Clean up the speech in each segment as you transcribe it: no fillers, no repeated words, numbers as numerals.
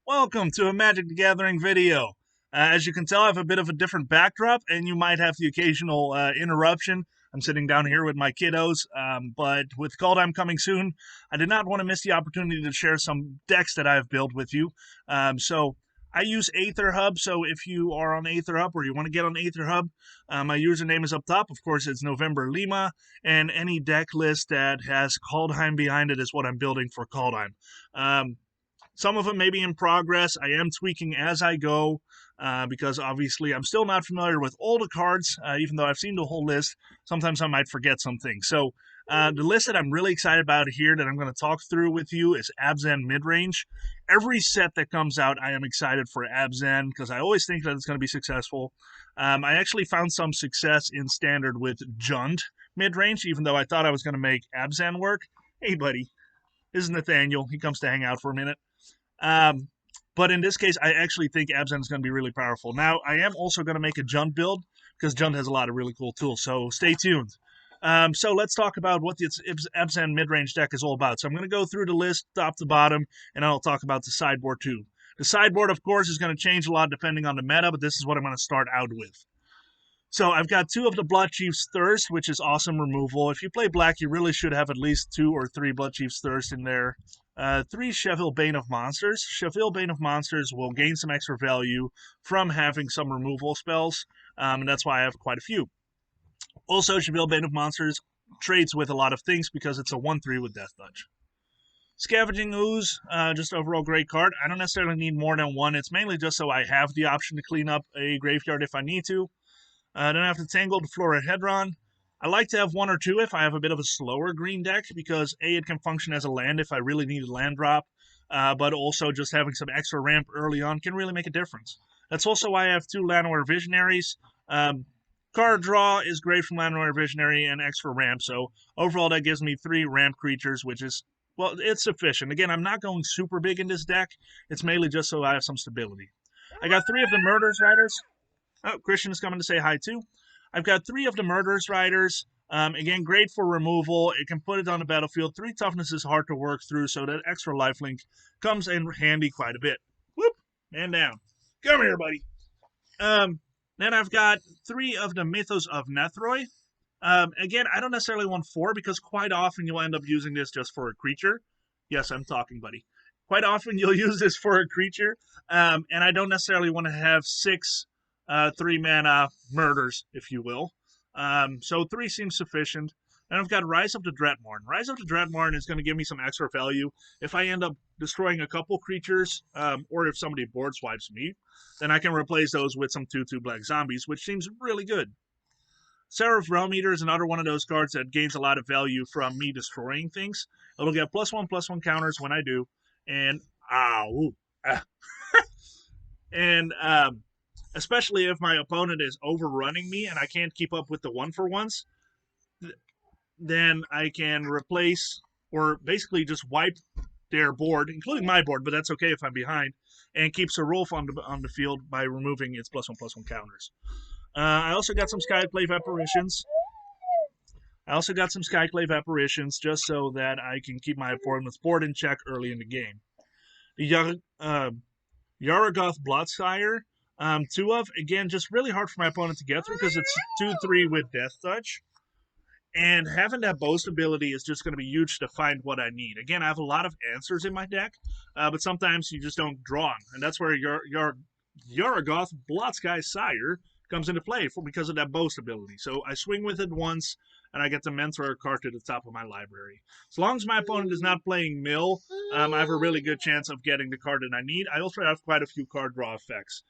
Welcome to a Magic the Gathering video. As you can tell, I have a bit of a different backdrop, and you might have the occasional interruption. I'm sitting down here with my kiddos, but with Kaldheim coming soon, I did not want to miss the opportunity to share some decks that I've built with you. So I use Aether Hub, so if you are on Aether Hub or you want to get on Aether Hub, my username is up top. Of course, it's November Lima, and any deck list that has Kaldheim behind it is what I'm building for Kaldheim. Some of them may be in progress. I am tweaking as I go because obviously I'm still not familiar with all the cards, even though I've seen the whole list. Sometimes I might forget some things. So the list that I'm really excited about here that I'm going to talk through with you is Abzan Midrange. Every set that comes out, I am excited for Abzan because I always think that it's going to be successful. I actually found some success in Standard with Jund Midrange, even though I thought I was going to make Abzan work. Hey, buddy. This is Nathaniel. He comes to hang out for a minute. But in this case, I actually think Abzan is going to be really powerful. Now, I am also going to make a Jund build because Jund has a lot of really cool tools, so stay tuned. So let's talk about what this Abzan midrange deck is all about. So I'm going to go through the list top to bottom, and I'll talk about the sideboard too. The sideboard, of course, is going to change a lot depending on the meta, but this is what I'm going to start out with. So I've got two of the Bloodchief's Thirst, which is awesome removal. If you play black, you really should have at least 2 or 3 Bloodchief's Thirst in there. 3 Chevill Bane of Monsters. Chevill Bane of Monsters will gain some extra value from having some removal spells, and that's why I have quite a few. Also, Chevill Bane of Monsters trades with a lot of things because it's a 1/3 with Death Touch. Scavenging Ooze, just overall great card. I don't necessarily need more than one. It's mainly just so I have the option to clean up a graveyard if I need to. Then I have the Tangled Florahedron. I like to have 1 or 2 if I have a bit of a slower green deck, because A, it can function as a land if I really need a land drop, but also just having some extra ramp early on can really make a difference. That's also why I have 2 Llanowar Visionaries. Card draw is great from Llanowar Visionary and extra ramp, so overall that gives me 3 ramp creatures, which is, well, it's sufficient. Again, I'm not going super big in this deck. It's mainly just so I have some stability. I got 3 of the Murderous Riders. Oh, Christian is coming to say hi too. I've got 3 of the Murderous Riders. Again, great for removal. It can put it on the battlefield. 3 toughness is hard to work through, so that extra lifelink comes in handy quite a bit. Whoop! Man down. Come here, buddy. Then I've got 3 of the Mythos of Nethroi. Again, I don't necessarily want 4 because quite often you'll end up using this just for a creature. Yes, I'm talking, buddy. Quite often you'll use this for a creature, and I don't necessarily want to have 6 3-mana murders, if you will. So 3 seems sufficient. And I've got Rise of the Dreadmorn. Rise of the Dreadmorn is going to give me some extra value. If I end up destroying a couple creatures, or if somebody board swipes me, then I can replace those with some 2/2 black zombies, which seems really good. Sarulf Realm Eater is another one of those cards that gains a lot of value from me destroying things. It'll get +1/+1 counters when I do. And, and, especially if my opponent is overrunning me and I can't keep up with the 1-for-1s, then I can replace or basically just wipe their board, including my board, but that's okay if I'm behind, and keep Sarulf on the field by removing its +1/+1 counters. I also got some Skyclave Apparitions. Just so that I can keep my opponent's board in check early in the game. The Varragoth Bloodsky, 2 of, again, just really hard for my opponent to get through because it's 2/3 with Death Touch. And having that boast ability is just going to be huge to find what I need. Again, I have a lot of answers in my deck, but sometimes you just don't draw them. And that's where your Varragoth Bloodsky Sire comes into play because of that boast ability. So I swing with it once, and I get to mentor a card to the top of my library. As long as my opponent is not playing mill, I have a really good chance of getting the card that I need. I also have quite a few card draw effects.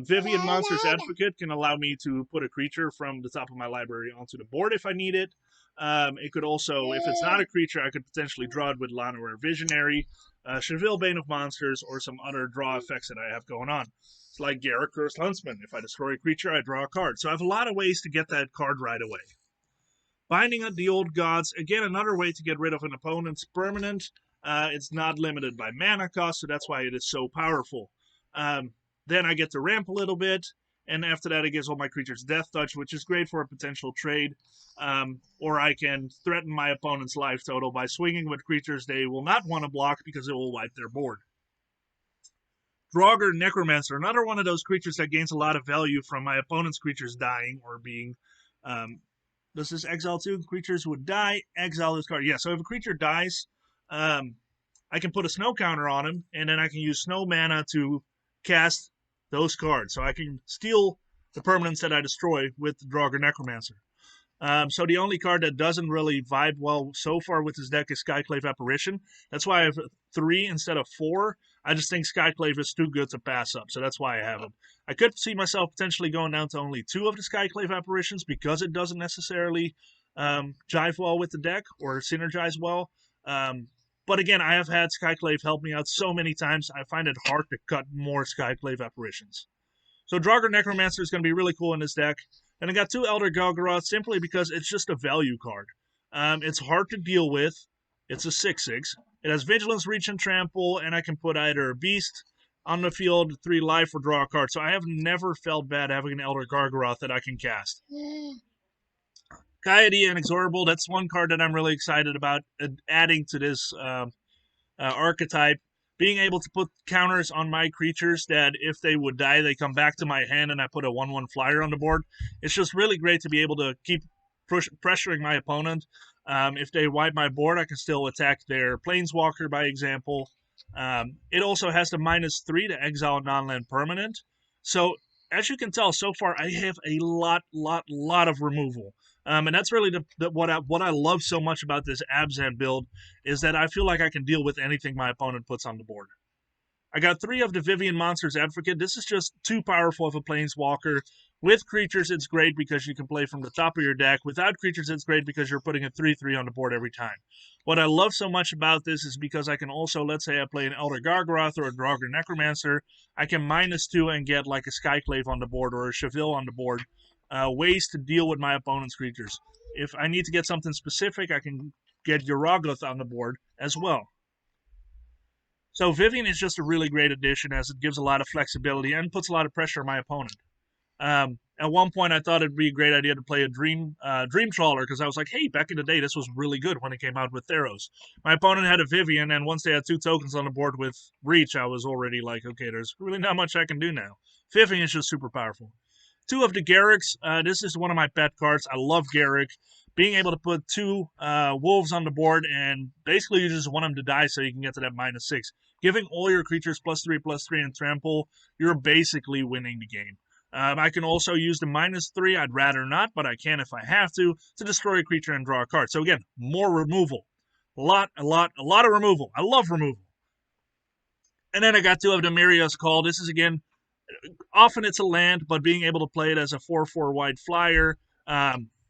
Vivian Monster's Advocate can allow me to put a creature from the top of my library onto the board if I need it. It could also, if it's not a creature, I could potentially draw it with Llanowar Visionary, Chevill Bane of Monsters, or some other draw effects that I have going on. It's like Garruk Cursed Huntsman. If I destroy a creature, I draw a card. So I have a lot of ways to get that card right away. Binding of the Old Gods, again, another way to get rid of an opponent's permanent. It's not limited by mana cost, so that's why it is so powerful. Then I get to ramp a little bit, and after that it gives all my creatures Death Touch, which is great for a potential trade. Or I can threaten my opponent's life total by swinging with creatures they will not want to block because it will wipe their board. Draugr Necromancer, another one of those creatures that gains a lot of value from my opponent's creatures dying or being. Does this exile too? Creatures would die, exile this card. Yeah, so if a creature dies, I can put a snow counter on him, and then I can use snow mana to cast those cards. So I can steal the permanents that I destroy with the Draugr Necromancer. So the only card that doesn't really vibe well so far with this deck is Skyclave Apparition. That's why I have 3 instead of 4. I just think Skyclave is too good to pass up, so that's why I have it. I could see myself potentially going down to only 2 of the Skyclave Apparitions because it doesn't necessarily jive well with the deck or synergize well. But again, I have had Skyclave help me out so many times, I find it hard to cut more Skyclave Apparitions. So Draugr Necromancer is going to be really cool in this deck. And I got 2 Elder Gargaroth simply because it's just a value card. It's hard to deal with. It's a 6/6. It has Vigilance, Reach, and Trample, and I can put either a Beast on the field, 3 life, or draw a card. So I have never felt bad having an Elder Gargaroth that I can cast. Kaya the Inexorable, that's one card that I'm really excited about adding to this archetype. Being able to put counters on my creatures that if they would die, they come back to my hand and I put a 1/1 flyer on the board. It's just really great to be able to keep pressuring my opponent. If they wipe my board, I can still attack their Planeswalker, by example. It also has the -3 to exile non-land permanent. So, as you can tell, so far I have a lot of removal. And that's really what I love so much about this Abzan build, is that I feel like I can deal with anything my opponent puts on the board. I got 3 of the Vivien Monster's Advocate. This is just too powerful of a Planeswalker. With creatures, it's great because you can play from the top of your deck. Without creatures, it's great because you're putting a 3/3 on the board every time. What I love so much about this is because I can also, let's say I play an Elder Gargaroth or a Draugr Necromancer, I can -2 and get like a Skyclave on the board or a Chevill on the board. Ways to deal with my opponent's creatures. If I need to get something specific, I can get Varragoth on the board as well. So Vivien is just a really great addition as it gives a lot of flexibility and puts a lot of pressure on my opponent. At one point, I thought it'd be a great idea to play a Dream Trawler because I was like, hey, back in the day, this was really good when it came out with Theros. My opponent had a Vivien, and once they had 2 tokens on the board with Reach, I was already like, okay, there's really not much I can do now. Vivien is just super powerful. 2 of the Garruks. This is one of my pet cards. I love Garruk. Being able to put 2 wolves on the board, and basically you just want them to die so you can get to that -6. Giving all your creatures +3/+3 and trample, you're basically winning the game. I can also use the -3. I'd rather not, but I can if I have to destroy a creature and draw a card. So again, more removal. A lot of removal. I love removal. And then I got 2 of the Emeria's Call. This is, again, often it's a land, but being able to play it as a 4/4 white flyer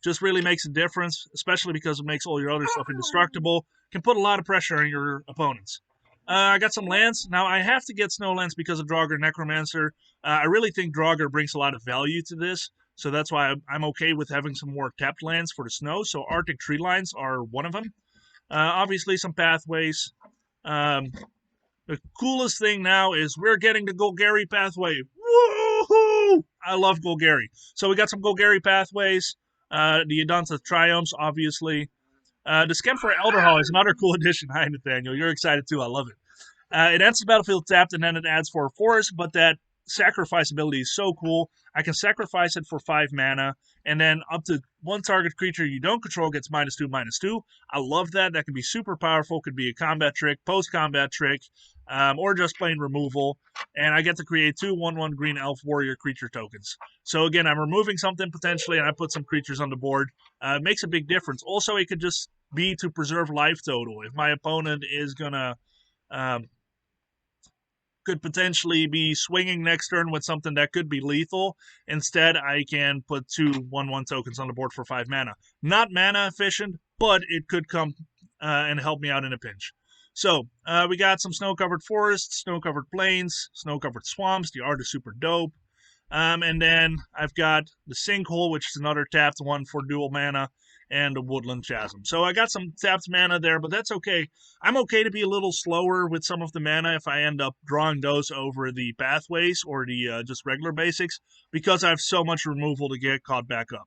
just really makes a difference, especially because it makes all your other stuff indestructible. Can put a lot of pressure on your opponents. I got some lands. Now, I have to get snow lands because of Draugr Necromancer. I really think Draugr brings a lot of value to this, so that's why I'm okay with having some more tapped lands for the snow. So Arctic Treelines are one of them. Obviously, some pathways. The coolest thing now is we're getting the Golgari Pathway. Woohoo! I love Golgari. So we got some Golgari Pathways. The Indatha Triomes, obviously. The Skemfar Elderhall is another cool addition. Hi, Nathaniel. You're excited too. I love it. It ends the battlefield tapped, and then it adds 4 forest, but that sacrifice ability is so cool. I can sacrifice it for 5 mana, and then up to 1 target creature you don't control gets -2/-2. I love that. That can be super powerful. Could be a combat trick, post-combat trick, or just plain removal. And I get to create 2 1/1 green elf warrior creature tokens. So again, I'm removing something potentially, and I put some creatures on the board. It makes a big difference. Also, it could just be to preserve life total. If my opponent is gonna could potentially be swinging next turn with something that could be lethal. Instead, I can put 2 1/1 tokens on the board for 5 mana. Not mana efficient, but it could come and help me out in a pinch. So, we got some snow-covered forests, snow-covered plains, snow-covered swamps. The art is super dope. And then I've got the Sinkhole, which is another tapped one for dual mana, and the Woodland Chasm. So I got some tapped mana there, but that's okay. I'm okay to be a little slower with some of the mana if I end up drawing those over the pathways or the just regular basics, because I have so much removal to get caught back up.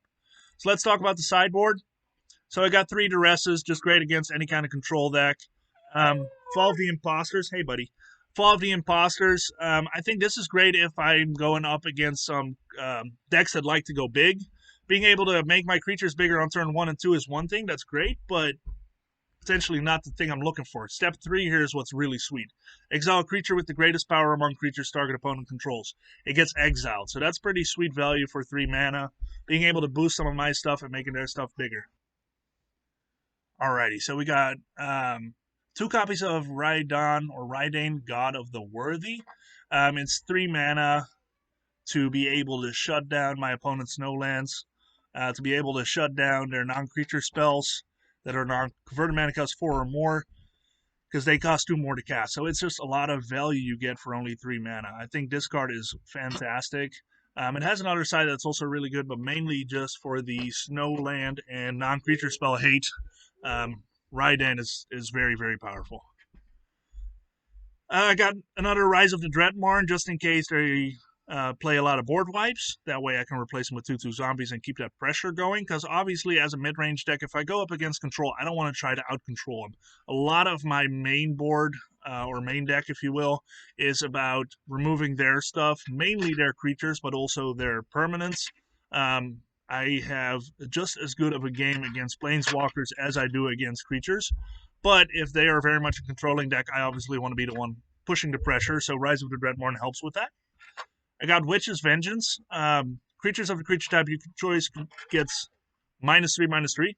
So let's talk about the sideboard. So I got 3 Duresses, just great against any kind of control deck. Fall of the Imposters, hey buddy. Fall of the Imposters. I think this is great if I'm going up against some decks that like to go big. Being able to make my creatures bigger on turn 1 and 2 is one thing, that's great, but potentially not the thing I'm looking for. Step 3 here is what's really sweet. Exile a creature with the greatest power among creatures target opponent controls. It gets exiled, so that's pretty sweet value for 3 mana. Being able to boost some of my stuff and making their stuff bigger. Alrighty, so we got 2 copies of Rydane, God of the Worthy. It's 3 mana to be able to shut down my opponent's snowlands, to be able to shut down their non-creature spells that are converted mana cost 4 or more, because they cost 2 more to cast. So it's just a lot of value you get for only 3 mana. I think this card is fantastic. It has another side that's also really good, but mainly just for the snowland and non-creature spell hate. Rydane is very, very powerful. I got another Rise of the Dread Marn, just in case they play a lot of board wipes. That way I can replace them with 2/2 zombies and keep that pressure going, because obviously as a mid-range deck, if I go up against control, I don't want to try to out-control them. A lot of my main board, or main deck, if you will, is about removing their stuff, mainly their creatures, but also their permanents. I have just as good of a game against planeswalkers as I do against creatures, but if they are very much a controlling deck, I obviously want to be the one pushing the pressure, so Rise of the Dreadmorn helps with that. I got Witch's Vengeance. Creatures of the creature type you choice gets -3/-3.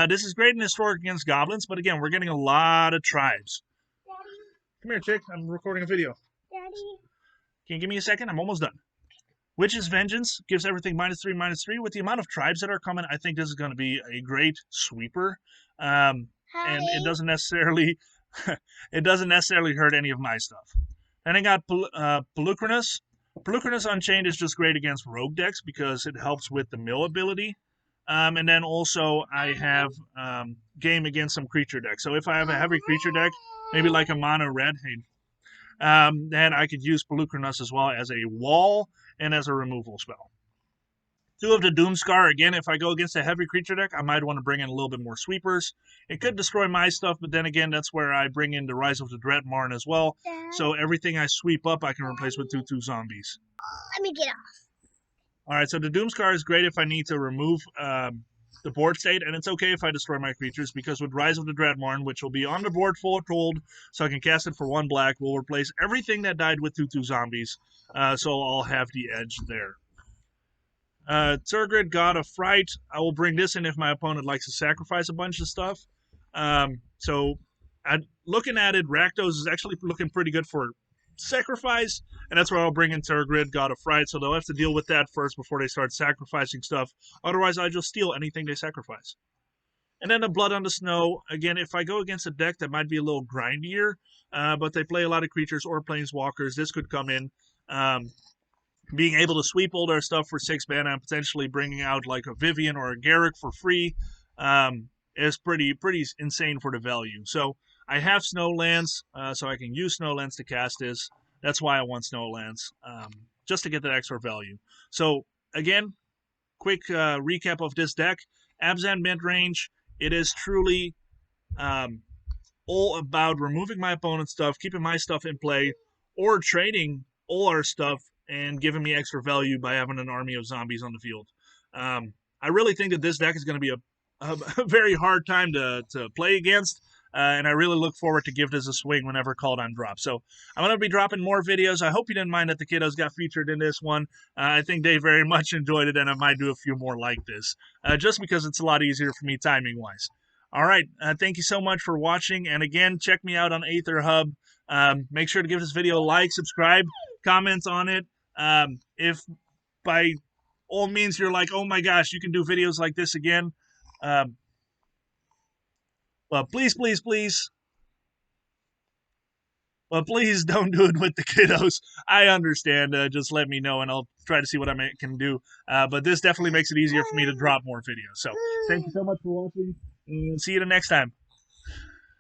This is great in Historic against goblins, but again, we're getting a lot of tribes. Daddy. Come here, chick. I'm recording a video. Daddy. Can you give me a second? I'm almost done. Witch's Vengeance gives everything -3/-3. With the amount of tribes that are coming, I think this is going to be a great sweeper. And it doesn't necessarily hurt any of my stuff. Then I got Pelucrinus. Pelucrinus Unchained is just great against rogue decks because it helps with the mill ability. And then also I have game against some creature decks. So if I have a heavy creature deck, maybe like a mono red, then I could use Pelucrinus as well as a wall and as a removal spell. 2 of the Doomscar. Again, if I go against a heavy creature deck, I might want to bring in a little bit more sweepers. It could destroy my stuff, but then again, that's where I bring in the Rise of the Dread Marn as well. So everything I sweep up, I can replace with 2/2 zombies. Let me get off. Alright, so the Doomscar is great if I need to remove the board state, and it's okay if I destroy my creatures, because with Rise of the Dreadmorn, which will be on the board full cold, so I can cast it for 1 black, we'll replace everything that died with 2/2 zombies, so I'll have the edge there. Tergrid, God of Fright. I will bring this in if my opponent likes to sacrifice a bunch of stuff. Looking at it, Rakdos is actually looking pretty good for sacrifice, and that's where I'll bring in Tergrid, God of Fright, so they'll have to deal with that first before they start sacrificing stuff. Otherwise, I just steal anything they sacrifice. And then the Blood on the Snow. Again, if I go against a deck that might be a little grindier, but they play a lot of creatures or planeswalkers, this could come in. Being able to sweep all their stuff for 6 mana and potentially bringing out like a Vivian or a Garruk for free is pretty insane for the value. So I have Snowlands, so I can use Snowlands to cast this. That's why I want Snowlands, just to get that extra value. So again, quick recap of this deck. Abzan Midrange. It is truly all about removing my opponent's stuff, keeping my stuff in play, or trading all our stuff and giving me extra value by having an army of zombies on the field. I really think that this deck is going to be a very hard time to play against, and I really look forward to give this a swing whenever Kaldheim drops. So I'm going to be dropping more videos. I hope you didn't mind that the kiddos got featured in this one. I think they very much enjoyed it, and I might do a few more like this, just because it's a lot easier for me timing-wise. All right, thank you so much for watching, and again, check me out on Aether Hub. Make sure to give this video a like, subscribe, comment on it. If by all means you're like, oh my gosh, you can do videos like this again, but please don't do it with the kiddos. I understand. Just let me know and I'll try to see what I can do. But this definitely makes it easier for me to drop more videos. So thank you so much for watching, and see you the next time.